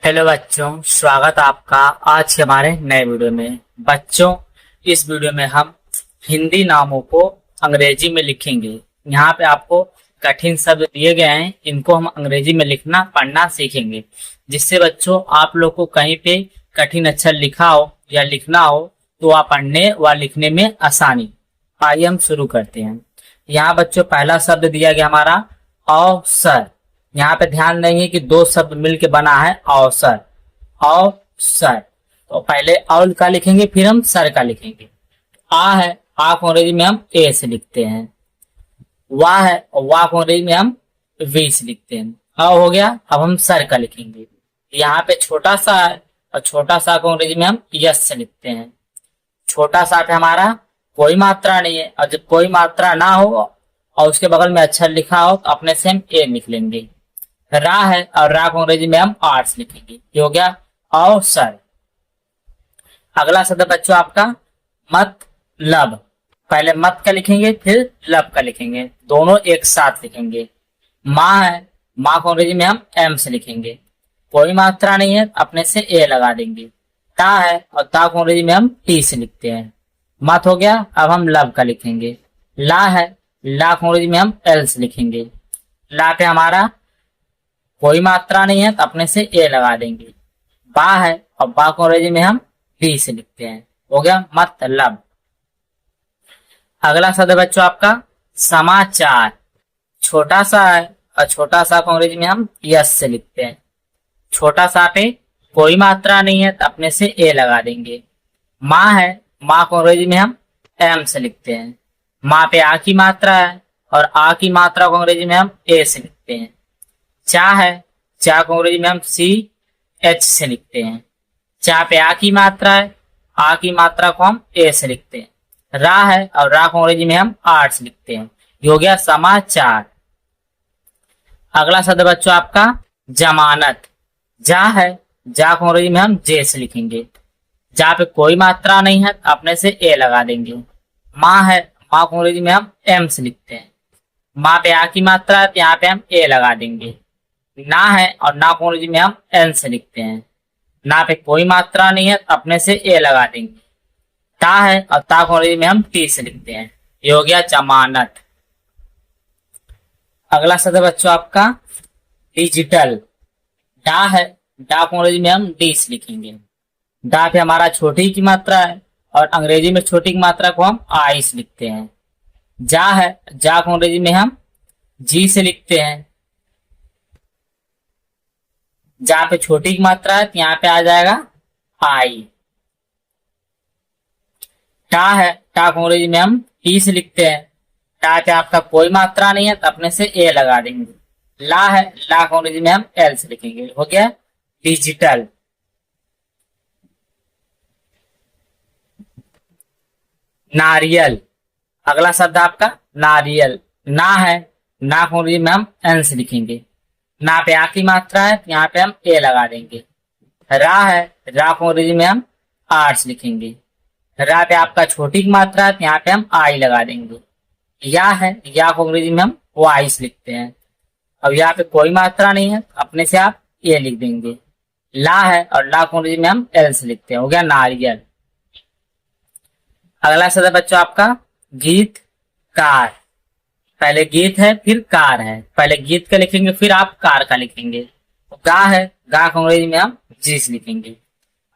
Hello बच्चों, स्वागत है आपका आज के हमारे नए वीडियो में। बच्चों, इस वीडियो में हम हिंदी नामों को अंग्रेजी में लिखेंगे। यहाँ पे आपको कठिन शब्द दिए गए हैं, इनको हम अंग्रेजी में लिखना पढ़ना सीखेंगे, जिससे बच्चों आप लोग को कहीं पे कठिन अक्षर लिखा हो या लिखना हो तो वह पढ़ने व लिखने में आसानी। आइए हम शुरू करते हैं। यहाँ बच्चों पहला शब्द दिया गया हमारा अवसर। यहाँ पे ध्यान देंगे कि दो शब्द मिलके बना है अवसर। अवसर तो पहले औल का लिखेंगे, फिर हम सर का लिखेंगे। आ है, आ को अंग्रेजी में हम ए से लिखते हैं। वाह है, और वाह को अंग्रेजी में हम वी से लिखते हैं। अ हो गया, अब हम सर का लिखेंगे। यहाँ पे छोटा सा है और छोटा सा को अंग्रेजी में हम यस से लिखते हैं। छोटा सा पे हमारा कोई मात्रा नहीं है, और जब कोई मात्रा ना हो और उसके बगल में अक्षर लिखा हो तो अपने से हम ए लिख लेंगे। रा है, और रा को अंग्रेजी में हम आर्ट्स लिखेंगे। ये हो गया अवसर। अगला शब्द बच्चों आपका मतलब। पहले मत का लिखेंगे, फिर लब का लिखेंगे, दोनों एक साथ लिखेंगे। माँ है, माँ को अंग्रेजी में हम एम से लिखेंगे। कोई मात्रा नहीं है, अपने से ए लगा देंगे। ता है, और ता को अंग्रेजी में हम टी से लिखते हैं। मत हो गया, अब हम लब का लिखेंगे। ला है, ला को अंग्रेजी में हम एल से लिखेंगे। ला पे हमारा कोई मात्रा नहीं है तो अपने से ए लगा देंगे। बा है, और बा को अंग्रेजी में हम बी से लिखते हैं। हो गया मतलब। अगला शब्द बच्चों आपका समाचार। छोटा सा है, और छोटा सा को अंग्रेजी में हम यस से लिखते हैं। छोटा सा पे कोई मात्रा नहीं है तो अपने से ए लगा देंगे। माँ है, माँ को अंग्रेजी में हम एम से लिखते हैं। माँ पे आ की मात्रा है, और आ की मात्रा को अंग्रेजी में हम ए से लिखते हैं। चा है, चा को अंग्रेजी में हम सी एच से लिखते हैं। चा पे आ की मात्रा है, आ की मात्रा को हम ए से लिखते हैं। रा है, और रा को अंग्रेजी में हम आर से लिखते हैं। ये हो गया समाचार। अगला शब्द बच्चों आपका जमानत। जा है, जा को अंग्रेजी में हम जे से लिखेंगे। जा पे कोई मात्रा नहीं है तो अपने से ए लगा देंगे। माँ है, माँ को अंग्रेजी में हम एम से लिखते हैं। माँ पे आ की मात्रा है तो यहाँ पे हम ए लगा देंगे। ना है, और ना को अंग्रेजी में हम एन से लिखते हैं। ना पे कोई मात्रा नहीं है तो अपने से ए लगा देंगे। ता है, और ता को अंग्रेजी में हम टी से लिखते हैं। ये हो गया जमानत। अगला शब्द बच्चों आपका डिजिटल। डा है, डा को अंग्रेजी में हम डी से लिखेंगे। डा पे हमारा छोटी की मात्रा है, और अंग्रेजी में छोटी की मात्रा को हम आई से लिखते हैं। जा है, जा को अंग्रेजी में हम जी से लिखते हैं। जहां पे छोटी की मात्रा है यहाँ पे आ जाएगा आई। टा है, टा को अंग्रेजी में हम टी से लिखते हैं। टा पे आपका कोई मात्रा नहीं है तो अपने से ए लगा देंगे। ला है, ला को अंग्रेजी में हम एल से लिखेंगे। हो गया डिजिटल। नारियल। अगला शब्द आपका नारियल। ना है, ना को अंग्रेजी में हम एन से लिखेंगे। ना पे आ की मात्रा है तो यहाँ पे हम ए लगा देंगे। रा है, रा को अंग्रेजी में हम आर से लिखेंगे। रा पे आपका छोटी की मात्रा है तो यहाँ पे हम आई लगा देंगे। या है, या को अंग्रेजी में हम वाई से लिखते हैं। अब यहाँ पे कोई मात्रा नहीं है तो अपने से आप ए लिख देंगे। ला है, और ला को अंग्रेजी में हम एल से लिखते हैं। हो गया नारियल। अगला शब्द बच्चों आपका गीत कार। पहले गीत है, फिर कार है। पहले गीत का लिखेंगे, फिर आप कार का लिखेंगे। तो गा है, गा को अंग्रेजी में हम जी से लिखेंगे।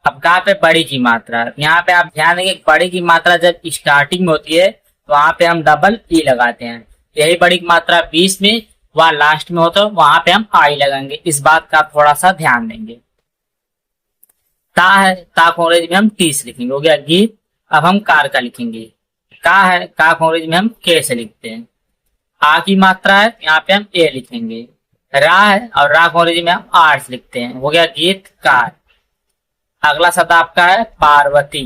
अब गा पे बड़ी की मात्रा, यहाँ पे आप ध्यान देंगे बड़ी की मात्रा जब स्टार्टिंग में होती है तो वहां पे हम डबल ई लगाते हैं। यही बड़ी की मात्रा बीच में व लास्ट में होता है, वहां पे हम आई लगाएंगे। इस बात का आप थोड़ा सा ध्यान देंगे। ता है, ता को अंग्रेजी में हम टी से लिखेंगे। हो गया गीत। अब हम कार का लिखेंगे। का है, का को अंग्रेजी में हम के से लिखते हैं। आ की मात्रा है यहाँ पे हम ए लिखेंगे। रा है, और रा को अंग्रेजी में हम आर से लिखते हैं। हो गया गीत कार। अगला शब्द आपका है पार्वती।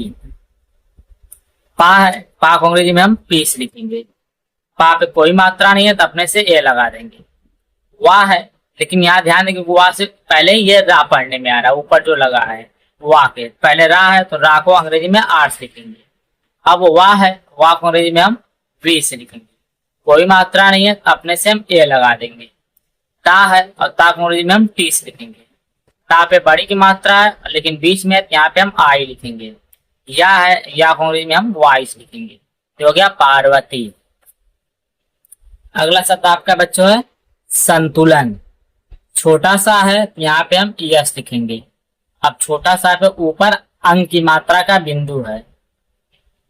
पा है, पा को अंग्रेजी में हम पी से लिखेंगे। पा पे कोई मात्रा नहीं है तो अपने से ए लगा देंगे। वाह है, लेकिन यहाँ ध्यान देंगे वाह से पहले ही ये रा पढ़ने में आ रहा है, ऊपर जो लगा है वाह के पहले रा है तो रा को अंग्रेजी में आर से लिखेंगे। अब वाह है, वाह को अंग्रेजी में हम वी से लिखेंगे। कोई मात्रा नहीं है तो अपने से हम ए लगा देंगे। ता है, और ता को अंग्रेजी में हम टी से लिखेंगे। ता पे बड़ी की मात्रा है लेकिन बीच में यहाँ पे हम आई लिखेंगे। या है, या को अंग्रेजी में हम वाइस लिखेंगे। तो हो गया पार्वती। अगला शब्द आपका बच्चों है संतुलन। छोटा सा है, यहाँ पे हम यस लिखेंगे। अब छोटा सा पे ऊपर अंक की मात्रा का बिंदु है,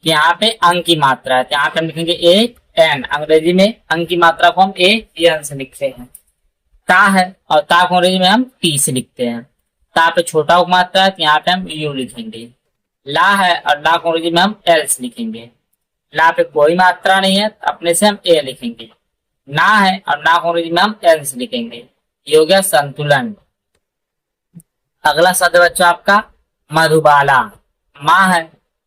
यहाँ पे अंक की मात्रा है, यहाँ पे हम लिखेंगे ए एन। अंग्रेजी में अंक की मात्रा को हम ए एन से लिखते हैं। ता है और ता को अंग्रेजी में हम टी से लिखते हैं। ता पे छोटा उप मात्रा है, यहाँ पे हम यू लिखेंगे। ला है और ला को अंग्रेजी में हम एल से लिखेंगे। ला पे कोई मात्रा नहीं है, अपने से हम ए लिखेंगे। ना है और ना को अंग्रेजी में हम एन से लिखेंगे। ये हो गया संतुलन। अगला शब्द बच्चों आपका मधुबाला। माँ है,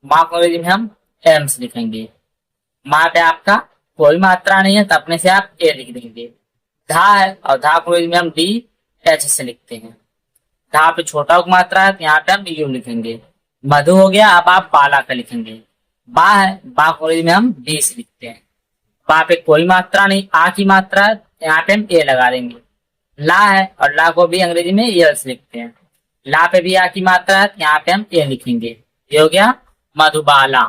माँ को अंग्रेजी में हम एम से लिखेंगे। माँ पे आपका कोई मात्रा नहीं है, तो अपने से आप ए लिख देंगे। धा है और धा को अंग्रेजी में हम डी एच से लिखते हैं। धा पे छोटा उप मात्रा है, तो यहाँ पे हम यू लिखेंगे। मधु हो गया, अब आप बाला का लिखेंगे। बा है, बा को अंग्रेजी में हम डी से लिखते हैं। बा पे कोई मात्रा नहीं, आ की मात्रा है, यहाँ पे हम ए लगा देंगे। ला है और ला को भी अंग्रेजी में एल से लिखते हैं। ला पे भी आ की मात्रा है, यहाँ पे हम ए लिखेंगे। ये हो गया मधुबाला।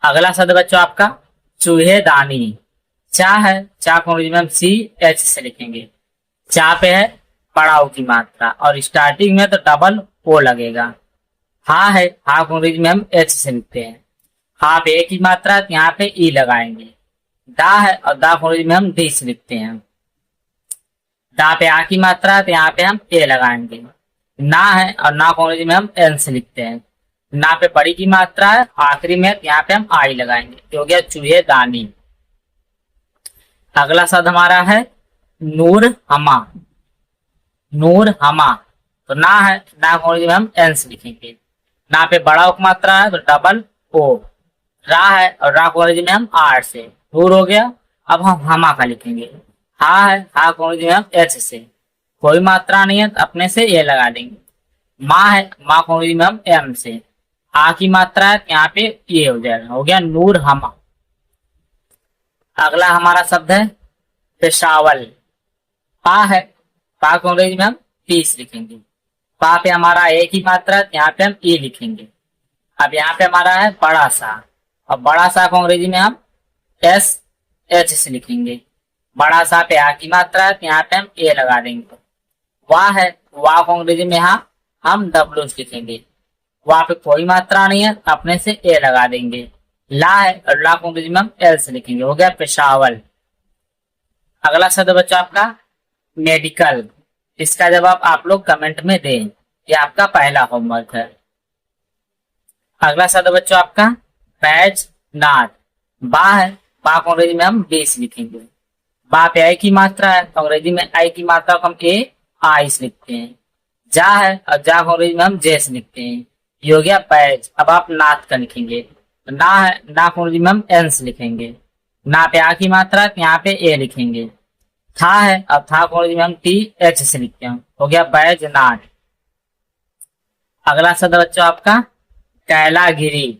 अगला शब्द बच्चों आपका चूहेदानी। चा है, चा को अंग्रेजी में हम सी एच से लिखेंगे। चा पे है पड़ाव की मात्रा और स्टार्टिंग में तो डबल ओ लगेगा। हा है, हा को अंग्रेजी में हम एच से लिखते हैं। हा पे ए की मात्रा, यहाँ पे ई लगाएंगे। दा है और दा को अंग्रेजी में हम डी से लिखते हैं। दा पे आ की मात्रा, तो यहाँ पे हम ए लगाएंगे। ना है और ना को अंग्रेजी में हम एन से लिखते हैं। ना पे बड़ी की मात्रा है, आखिरी में यहाँ पे हम आई लगाएंगे। तो हो गया चूहेदानी। अगला शब्द हमारा है नूर हमा। नूर हमा, तो ना है, ना को अंग्रेजी में हम एन से लिखेंगे। ना पे बड़ा उप मात्रा है, तो डबल ओ। रा है और रा को अंग्रेजी में हम आर से। नूर हो गया, अब हम हमा का लिखेंगे। हा है, हा को अंग्रेजी में हम एच से। कोई मात्रा नहीं है, तो अपने से ए लगा देंगे। माँ है, माँ को अंग्रेजी में हम एम से। आ की मात्रा है, यहाँ पे ये हो जाएगा। हो गया नूर हमा। अगला हमारा शब्द है पेशावल। पा है, पा को अंग्रेजी में हम पीस लिखेंगे। पा पे हमारा ए की मात्रा है, यहाँ पे हम ई लिखेंगे। अब यहाँ पे हमारा है बड़ा सा, और बड़ा सा को अंग्रेजी में हम एस एच से लिखेंगे। बड़ा सा पे आ की मात्रा है, यहाँ पे हम ए लगा देंगे। वाह है, वाह को अंग्रेजी में यहाँ हम डब्ल्यू लिखेंगे। वहां पे कोई मात्रा नहीं है, अपने से ए लगा देंगे। ला है और ला को अंग्रेजी में हम एल से लिखेंगे। हो गया पेशावल। अगला शब्द बच्चा आपका मेडिकल। इसका जवाब आप लोग कमेंट में दें, ये आपका पहला होमवर्क है। अगला शब्द बच्चों आपका बैजनाथ। बा है, बा को अंग्रेजी में हम बेस लिखेंगे। बा पे आई की मात्रा है, तो अंग्रेजी में आई की मात्रा को हम ए आइस लिखते हैं। जा है और जा को अंग्रेजी में हम जेस लिखते हैं। ये हो गया बैज। अब आप नाथ का लिखेंगे। ना है, ना को अंग्रेजी में हम एंस लिखेंगे। ना पे आ की मात्रा, यहाँ पे ए लिखेंगे। था है, अब था को अंग्रेजी में हम टी एच से लिखते हैं। हो गया बैजनाथ। अगला शब्द बच्चों आपका कैलागिरी।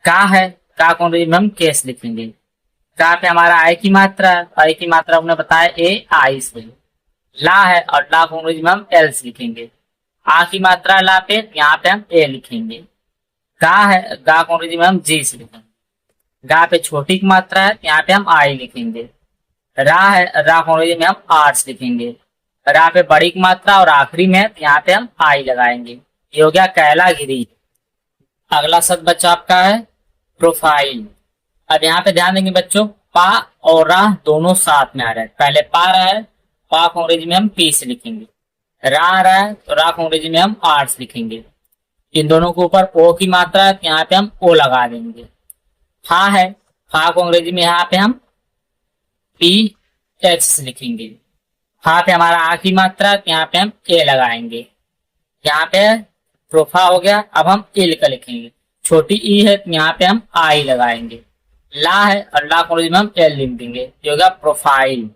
का है, का को अंग्रेजी में हम केस लिखेंगे। का पे हमारा आई की मात्रा है, आई की मात्रा हमने बताया ए आई से। ला है और ला को अंग्रेजी में हम एल से लिखेंगे। आ की मात्रा ला पे, यहाँ पे हम ए लिखेंगे। गा है, गा को अंग्रेजी में हम जी से लिखेंगे। गा पे छोटी की मात्रा है, यहाँ पे हम आई लिखेंगे। रा है, रा को अंग्रेजी में हम आर से लिखेंगे। रा पे बड़ी की मात्रा और आखिरी में, यहाँ पे हम आई लगाएंगे। ये हो गया कैलागिरी। अगला शब्द बच्चा आपका है प्रोफाइल। अब यहाँ पे ध्यान देंगे बच्चों, पा और रा दोनों साथ में आ रहा है। पहले पा रहा है, पा को अंग्रेजी में हम पी से लिखेंगे। रा आ रहा है, तो रा को अंग्रेजी में हम आर से लिखेंगे। इन दोनों के ऊपर ओ की मात्रा है, यहाँ पे हम ओ लगा देंगे। हा है, हा को अंग्रेजी में यहाँ पे हम पी एच से लिखेंगे। हा पे हमारा आ की मात्रा है, यहाँ पे हम ए लगाएंगे। यहाँ पे प्रोफा हो गया। अब हम इल का लिखेंगे। छोटी ई है, तो यहाँ पे हम आई लगाएंगे। ला है और ला को अंग्रेजी में हम एल लिख देंगे। ये होगा प्रोफाइल।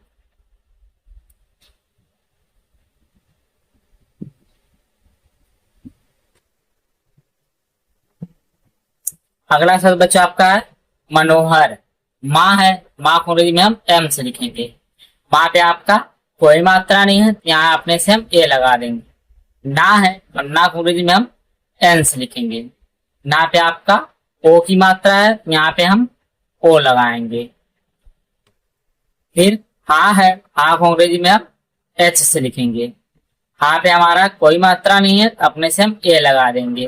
अगला शब्द बच्चा आपका है मनोहर। माँ है, माँ को अंग्रेजी में हम एम से लिखेंगे। माँ पे आपका कोई मात्रा नहीं है, यहाँ अपने से हम ए लगा देंगे। ना है और ना को अंग्रेजी में हम एन से लिखेंगे। ना पे आपका ओ की मात्रा है, यहाँ पे हम ओ लगाएंगे। फिर हा है, हा को अंग्रेजी में हम एच से लिखेंगे। हा पे हमारा कोई मात्रा नहीं है, अपने से हम ए लगा देंगे।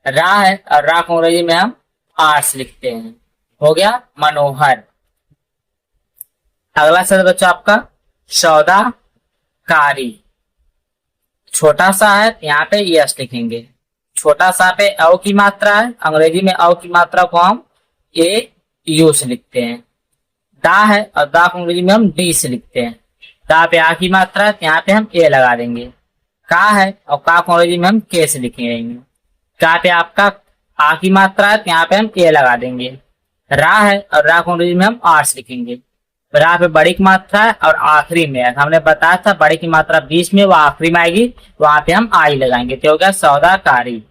रा है और रा को अंग्रेजी में हम आर से लिखते हैं। हो गया मनोहर। अगला शब्द बच्चों आपका सौदाकारी। छोटा सा है, यहाँ पे यस लिखेंगे। छोटा सा पे औ की मात्रा है, अंग्रेजी में औ की मात्रा को हम ए यू से लिखते हैं। दा है और दा को अंग्रेजी में हम डी से लिखते हैं। दा पे आ की मात्रा है, यहाँ पे हम ए लगा देंगे। का है और का को अंग्रेजी में हम के से लिखेंगे। का पे आपका आ की मात्रा है, यहाँ पे हम ए लगा देंगे। रा है और रा को अंग्रेजी में हम आर से लिखेंगे। रा पे बड़ी की मात्रा है और आखिरी में है, हमने बताया था बड़ी की मात्रा बीच में, वो आखिरी में आएगी, वहां पे हम आई लगाएंगे। तो हो गया सौदाकारी।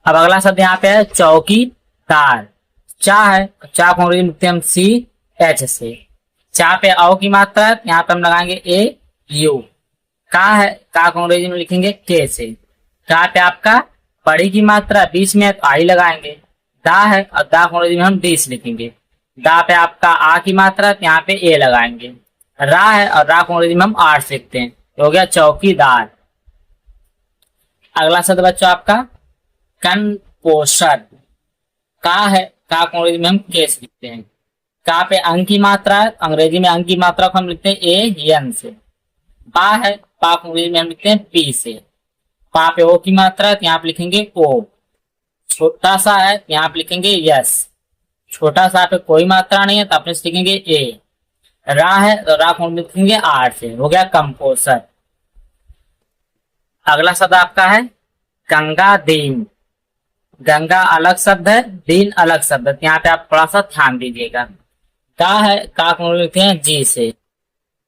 अब अगला शब्द यहाँ पे है चौकीदार। चा है, चा को अंग्रेजी में लिखते हैं हम सी एच से। चा पे औ की मात्रा है, यहाँ पे हम लगाएंगे ए यू। का है, का को अंग्रेजी में लिखेंगे के से। का पे आपका बड़ी की मात्रा बीच में है, तो आई लगाएंगे। दा है और दा को अंग्रेजी में हम डी से लिखेंगे। दा पे आपका आ की मात्रा, यहाँ पे ए लगाएंगे। रा है और रा को अंग्रेजी में हम आर से लिखते हैं। तो हो गया चौकीदार। अगला शब्द बच्चों आपका कनपोषण। का है, का को अंग्रेजी में हम के से लिखते हैं। का पे अंक की मात्रा है, अंग्रेजी में अंक की मात्रा को हम लिखते हैं ए एन से। पा है, पा को अंग्रेजी में हम लिखते हैं पी से। पा पे ओ की मात्रा है, यहाँ पे लिखेंगे ओ। छोटा सा है, यहाँ पे लिखेंगे यस। छोटा सा पे कोई मात्रा नहीं है, तो अपने से लिखेंगे ए। रा है तो रा को लिखेंगे आर से। हो गया कंपोसर। अगला शब्द आपका है गंगा दीन। गंगा अलग शब्द है, दीन अलग शब्द है, यहाँ पे आप थोड़ा सा ध्यान दीजिएगा। का है, का को लिखते हैं जी से।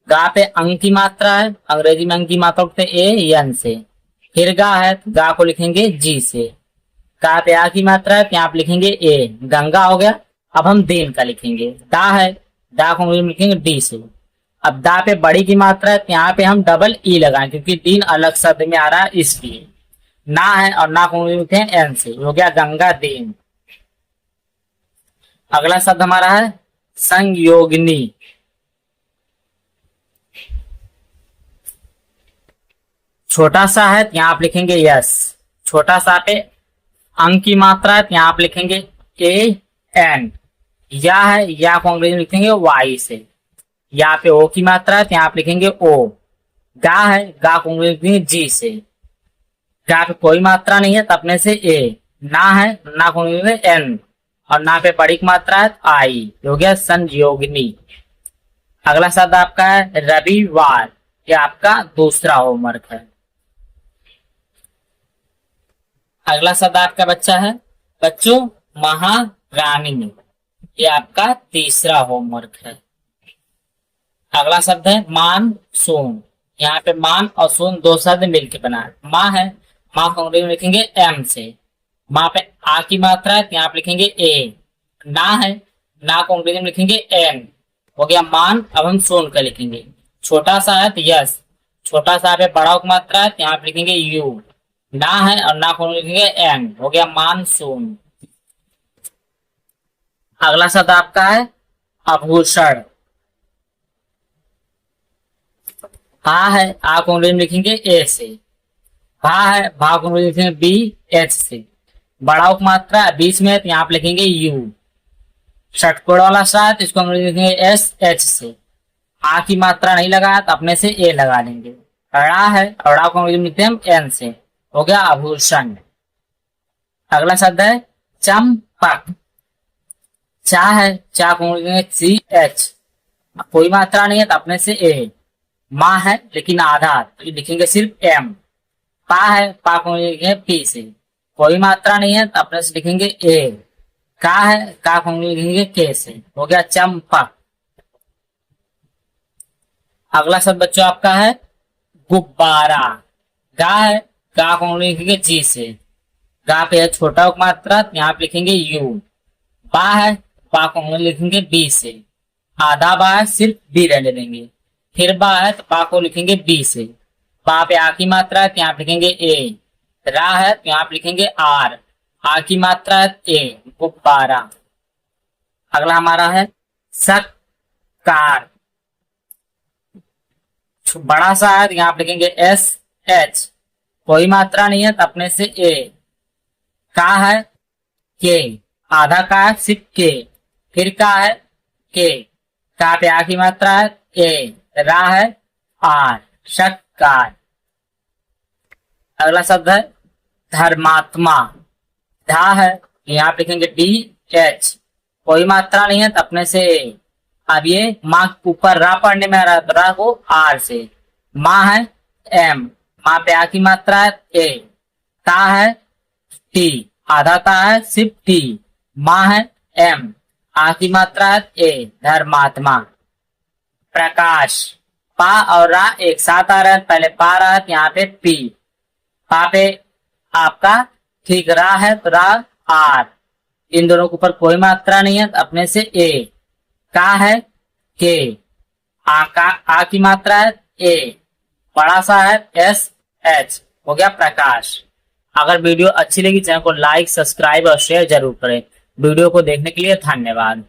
गा पे अंक की मात्रा है, अंग्रेजी में अंक की मात्रा लिखते हैं ए एन से। फिर गा है, तो गा को लिखेंगे जी से। का पे आ की मात्रा है, यहाँ पे लिखेंगे ए। गंगा हो गया। अब हम दीन का लिखेंगे। दा है, दा को लिखेंगे डी से। अब दा पे बड़ी की मात्रा है, यहाँ पे हम डबल ई लगाएं, क्योंकि दीन अलग शब्द में आ रहा है इसलिए। ना है और ना को लिखते हैं एन से। हो गया गंगा दीन। अगला शब्द हमारा है संयोगिनी। छोटा सा है, यहाँ आप लिखेंगे यस। छोटा सा पे अंक की मात्रा है, यहाँ आप लिखेंगे ए एन। या है, या को अंग्रेजी में लिखेंगे वाई से। यहाँ पे ओ की मात्रा है, यहाँ आप लिखेंगे ओ। गा है, गा को अंग्रेजी में लिखेंगे जी से। गा पे कोई मात्रा नहीं है, तो अपने से ए। ना है, ना को अंग्रेजी में एन और ना पे बड़ी की मात्रा है आई। हो गया संयोगिनी। अगला शब्द आपका है रविवार। ये आपका दूसरा होमवर्क है। अगला शब्द आपका बच्चा है बच्चों महारानी। ये आपका तीसरा होमवर्क है। अगला शब्द है मानसून। यहाँ पे मान और सून दो शब्द मिलकर बना है। माँ है, माँ को अंग्रेजी में लिखेंगे एम से। माँ पे आ की मात्रा है, यहाँ पे लिखेंगे ए। ना है, ना को अंग्रेजी में लिखेंगे एन। हो गया मान। अब हम सून का लिखेंगे। छोटा सा है तो यस। छोटा सा पे बड़ा की मात्रा है, यहाँ पे लिखेंगे यू। ना है और ना को लिखेंगे एन। हो गया मानसून। अगला शब्द आपका है आभूषण। हा है, आ को अंग्रेजी में लिखेंगे ए से। भा है, भा को अंग्रेजी में लिखेंगे बी एच से। बड़ा की मात्रा बीच में है, तो यहाँ पे लिखेंगे यू। षटकोण वाला सा है, तो इसको अंग्रेजी में लिखेंगे एस एच से। आ की मात्रा नहीं लगाया, तो अपने से ए लगा लेंगे। ड़ा है, ड़ा को अंग्रेजी में लिखते हैं हम एन से। हो गया आभूषण। अगला शब्द है चंपक। चा है, चा को लिखेंगे सी एच। कोई मात्रा नहीं है, तो अपने से ए। माँ है लेकिन आधा, तो लिखेंगे सिर्फ एम। पा है, पा को लिखेंगे पी से। कोई मात्रा नहीं है, तो अपने से लिखेंगे ए। का है, का को लिखेंगे के से। हो गया चंपक। अगला शब्द बच्चों आपका है गुब्बारा। गा है, गा को लिखेंगे जी से। गा पे है छोटा मात्रा, यहाँ पे लिखेंगे यू। बा है, बा को लिखेंगे बी से। आधा बा है, सिर्फ बी रहने देंगे। फिर बा है तो बा को लिखेंगे बी से। बा पे आ की मात्रा है तो यहाँ पे लिखेंगे ए। रा है तो यहाँ पे लिखेंगे आर। आ की मात्रा है ए, गुब्बारा। अगला हमारा है सत्कार। बड़ा सा है तो यहाँ पे लिखेंगे एस एच, कोई मात्रा नहीं है तो अपने से ए। का है के, आधा का है सिर्फ के। फिर का है के, का पे आ की मात्रा है ए। रा है आर, सत्कार। अगला शब्द है धर्मात्मा। धा है यहाँ पे लिखेंगे डी एच, कोई मात्रा नहीं है तो अपने से ए। अब ये माँ ऊपर रा पढ़ने में आ रहा है तो रा को आर से। माँ है एम, माँ पे आ की मात्रा है ए। ता है टी, आधा ता है सिर्फ टी। माँ है एम, आ की मात्रा है ए, धर्मात्मा। प्रकाश। पा और रा एक साथ आ रहा है, पहले पा रहा है यहाँ पे पी। पा पे आपका ठीक रा है तो रा आर, इन दोनों के ऊपर कोई मात्रा नहीं है तो अपने से ए। का है के, आ की मात्रा है ए। बड़ा सा है एस एच, हो गया प्रकाश। अगर वीडियो अच्छी लगी चैनल को लाइक सब्सक्राइब और शेयर जरूर करें। वीडियो को देखने के लिए धन्यवाद।